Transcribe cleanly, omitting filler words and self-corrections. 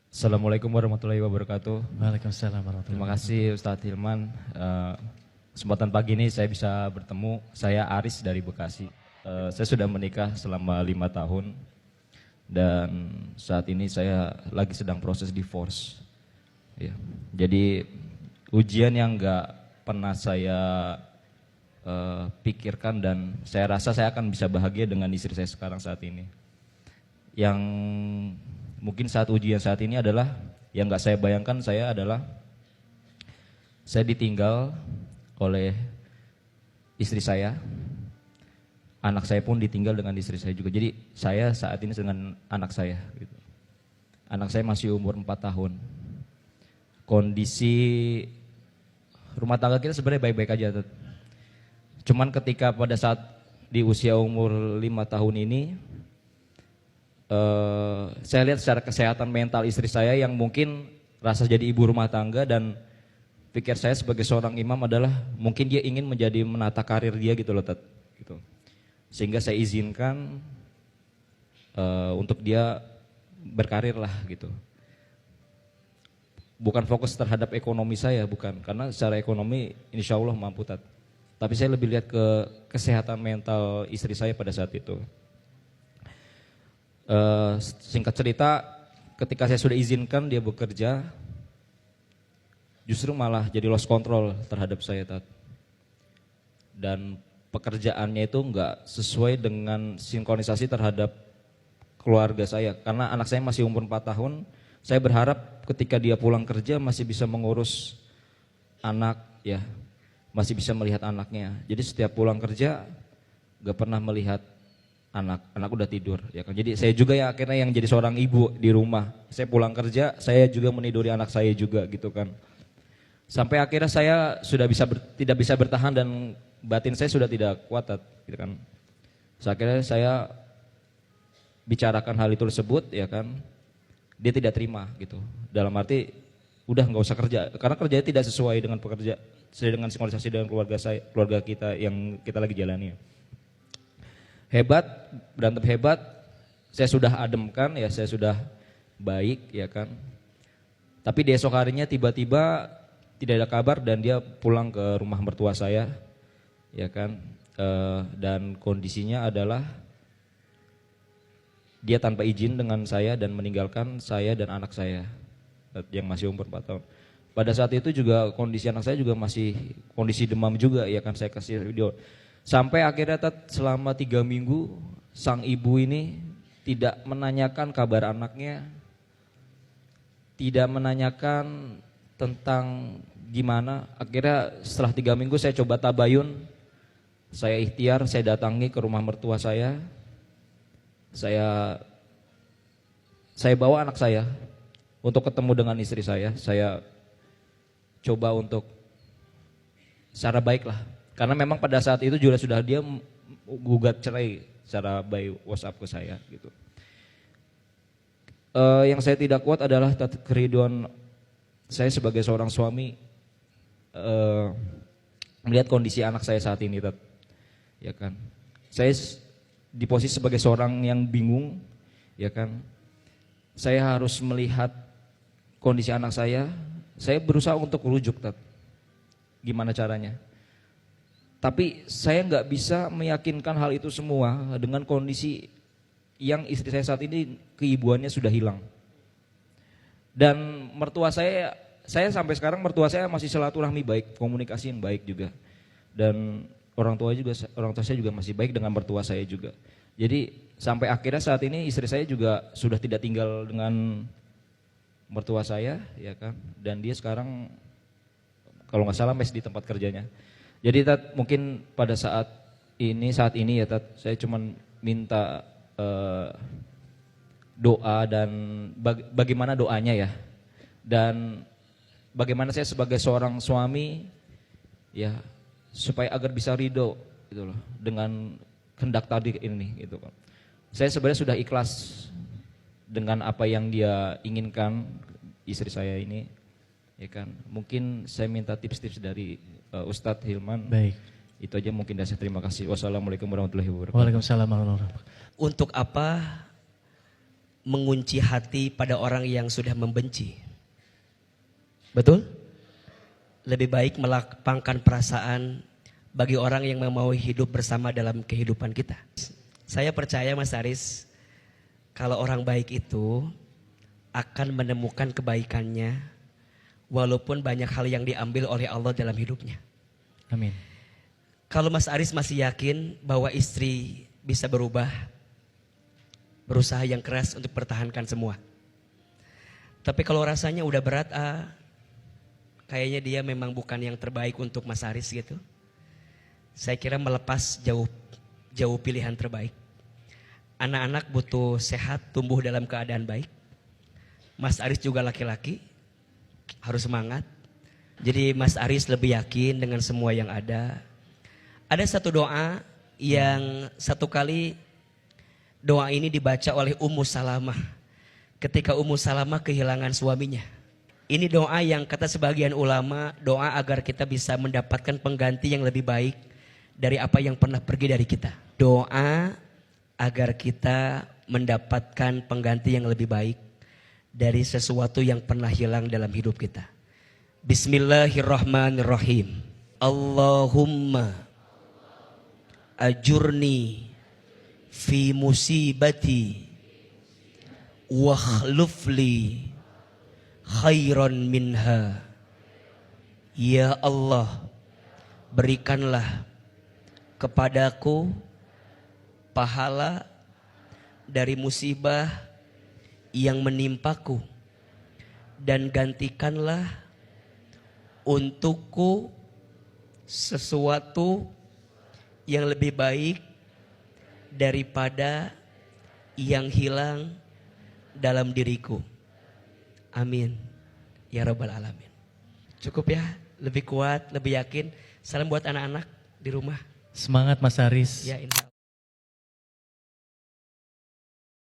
Assalamualaikum warahmatullahi wabarakatuh. Waalaikumsalam warahmatullahi Terima wabarakatuh. kasih Ustadz Hilman. Kesempatan pagi ini saya bisa bertemu. Saya Aris dari Bekasi. Saya sudah menikah selama 5 tahun dan saat ini saya lagi sedang proses divorce. Ya. Jadi ujian yang nggak pernah saya pikirkan dan saya rasa saya akan bisa bahagia dengan istri saya sekarang saat ini. Yang mungkin saat ujian saat ini adalah yang nggak saya bayangkan saya ditinggal oleh istri saya, anak saya pun ditinggal dengan istri saya juga. Jadi saya saat ini dengan anak saya. Gitu. Anak saya masih umur 4 tahun. Kondisi rumah tangga kita sebenarnya baik-baik aja. Cuman ketika pada saat di usia umur 5 tahun ini, saya lihat secara kesehatan mental istri saya yang mungkin rasa jadi ibu rumah tangga dan pikir saya sebagai seorang imam adalah mungkin dia ingin menata karir dia gitu loh Tat. Gitu. Sehingga saya izinkan untuk dia berkarir lah gitu. Bukan fokus terhadap ekonomi saya, bukan. Karena secara ekonomi insya Allah mampu Tat. Tapi saya lebih lihat ke kesehatan mental istri saya pada saat itu. Singkat cerita, ketika saya sudah izinkan dia bekerja, justru malah jadi lost control terhadap saya Tat. Dan pekerjaannya itu enggak sesuai dengan sinkronisasi terhadap keluarga saya. Karena anak saya masih umur 4 tahun, saya berharap ketika dia pulang kerja masih bisa mengurus anak ya, masih bisa melihat anaknya. Jadi setiap pulang kerja enggak pernah melihat anak udah tidur ya kan. Jadi saya juga ya akhirnya yang jadi seorang ibu di rumah. Saya pulang kerja, saya juga meniduri anak saya juga gitu kan. Sampai akhirnya saya sudah tidak bisa bertahan dan batin saya sudah tidak kuat gitu kan. Akhirnya saya bicarakan hal itu tersebut ya kan. Dia tidak terima gitu. Dalam arti udah nggak usah kerja karena kerjanya tidak sesuai dengan dengan sinkronisasi dengan keluarga kita yang kita lagi jalani. Hebat, berantem hebat, saya sudah ademkan ya, saya sudah baik ya kan. Tapi di esok harinya tiba-tiba tidak ada kabar dan dia pulang ke rumah mertua saya ya kan. Dan kondisinya adalah dia tanpa izin dengan saya dan meninggalkan saya dan anak saya yang masih umur 4 tahun. Pada saat itu juga kondisi anak saya juga masih kondisi demam juga ya kan, saya kasih video. Sampai akhirnya selama 3 minggu sang ibu ini tidak menanyakan kabar anaknya, tidak menanyakan tentang gimana. Akhirnya setelah 3 minggu saya coba tabayun, saya ikhtiar, saya datangi ke rumah mertua saya. Saya bawa anak saya untuk ketemu dengan istri saya coba untuk secara baik lah. Karena memang pada saat itu juga sudah dia gugat cerai secara by WhatsApp ke saya gitu. Yang saya tidak kuat adalah keriduan saya sebagai seorang suami melihat kondisi anak saya saat ini ya kan. Saya di posisi sebagai seorang yang bingung ya kan. Saya harus melihat kondisi anak saya berusaha untuk rujuk gimana caranya. Tapi saya nggak bisa meyakinkan hal itu semua dengan kondisi yang istri saya saat ini keibuannya sudah hilang. Dan mertua saya sampai sekarang mertua saya masih silaturahmi baik, komunikasi yang baik juga. Dan orang tua saya juga masih baik dengan mertua saya juga. Jadi sampai akhirnya saat ini istri saya juga sudah tidak tinggal dengan mertua saya ya kan. Dan dia sekarang kalau nggak salah mes di tempat kerjanya. Jadi mungkin pada saat ini ya saya cuma minta doa dan bagaimana doanya ya. Dan bagaimana saya sebagai seorang suami ya supaya agar bisa ridho gitu loh dengan kehendak tadi ini gitu kan. Saya sebenarnya sudah ikhlas dengan apa yang dia inginkan istri saya ini ya kan. Mungkin saya minta tips-tips dari Ustadz Hilman. Baik. Itu aja mungkin dari saya. Terima kasih. Wassalamualaikum warahmatullahi wabarakatuh. Waalaikumsalam warahmatullahi wabarakatuh. Untuk apa mengunci hati pada orang yang sudah membenci. Betul? Lebih baik melapangkan perasaan bagi orang yang mau hidup bersama dalam kehidupan kita. Saya percaya Mas Aris, kalau orang baik itu akan menemukan kebaikannya walaupun banyak hal yang diambil oleh Allah dalam hidupnya. Amin. Kalau Mas Aris masih yakin bahwa istri bisa berubah, berusaha yang keras untuk pertahankan semua. Tapi kalau rasanya udah berat, kayaknya dia memang bukan yang terbaik untuk Mas Aris gitu. Saya kira melepas jauh pilihan terbaik. Anak-anak butuh sehat, tumbuh dalam keadaan baik. Mas Aris juga laki-laki, harus semangat. Jadi Mas Aris lebih yakin dengan semua yang ada. Ada satu doa yang satu kali doa ini dibaca oleh Ummu Salamah ketika Ummu Salamah kehilangan suaminya. Ini doa yang kata sebagian ulama, doa agar kita bisa mendapatkan pengganti yang lebih baik dari apa yang pernah pergi dari kita. Doa agar kita mendapatkan pengganti yang lebih baik dari sesuatu yang pernah hilang dalam hidup kita. Bismillahirrahmanirrahim. Allahumma ajurni fi musibati wa khlufli khairan minha. Ya Allah, berikanlah kepadaku pahala dari musibah yang menimpaku dan gantikanlah untukku sesuatu yang lebih baik daripada yang hilang dalam diriku. Amin. Ya Rabbal Alamin. Cukup ya, lebih kuat, lebih yakin. Salam buat anak-anak di rumah. Semangat Mas Aris. Ya, insya Allah.